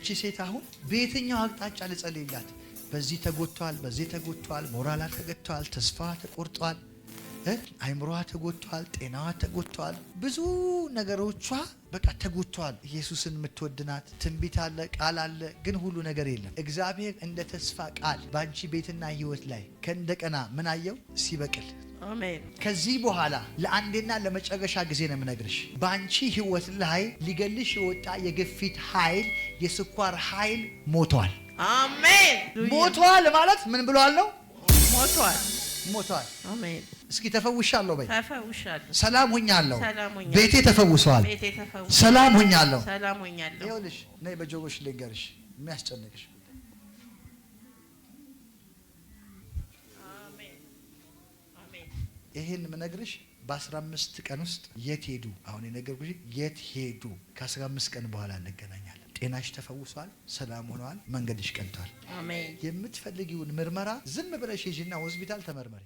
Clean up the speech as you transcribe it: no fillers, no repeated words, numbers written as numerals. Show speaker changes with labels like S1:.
S1: እቺ ሴት አሁን በየትኛው አቅጣጫ ልጸልይላት? በዚህ ተጎድቷል፣ በዚህ ተጎድቷል፣ ሞራሏ ተገድቷል፣ ተስፋ ተቆርጧል፣ አይምሮዋ ተጎድቷል፣ ጤናዋ ተጎድቷል፣ ብዙ ነገሮቿ በቃ ተጎድቷል። ኢየሱስን የምትወድናት ትንቢት አለ፣ ቃል አለ፣ ግን ሁሉ ነገር የለም። እግዚአብሔር እንደ ተስፋ ቃል ባንቺ ቤትና ህይወት ላይ ከእንደቀና ምን አየው? ሲበቅል።
S2: አሜን።
S1: ከዚህ በኋላ ለአንዴና ለመጨረሻ ጊዜ ነው የምነግርሽ፣ ባንቺ ህይወት ላይ ሊገልሽ የወጣ የግፊት ኃይል፣ የስኳር ኃይል ሞቷል።
S2: አሜን።
S1: ሞቷል ማለት ምን ብሏል ነው?
S2: ሞቷል።
S1: ሞቷል።
S2: አሜን።
S1: እስኪ ተፈውሻለሁ በይ።
S2: ተፈውሻለሁ።
S1: ሰላም ሆኛለሁ።
S2: ሰላም ሆኛለሁ።
S1: ቤቴ ተፈውሷል።
S2: ቤቴ ተፈውሷል።
S1: ሰላም ሆኛለሁ።
S2: ሰላም ሆኛለሁ።
S1: ይኸውልሽ ነይ በጆሮሽ ልንገርሽ የሚያስጨንቅሽ።
S2: አሜን። አሜን።
S1: ይሄን የምነግርሽ በ15 ቀን ውስጥ የት ሄዱ? አሁን የነገርኩሽ የት ሄዱ? ከ15 ቀን በኋላ እንገናኛለን። ጤናሽ ተፈውሷል። ሰላም ሆኗል። መንገድሽ ቀንቷል።
S2: አሜን።
S1: የምትፈልጊውን ምርመራ ዝም ብለሽ ሂጂና ሆስፒታል ተመርመሪ።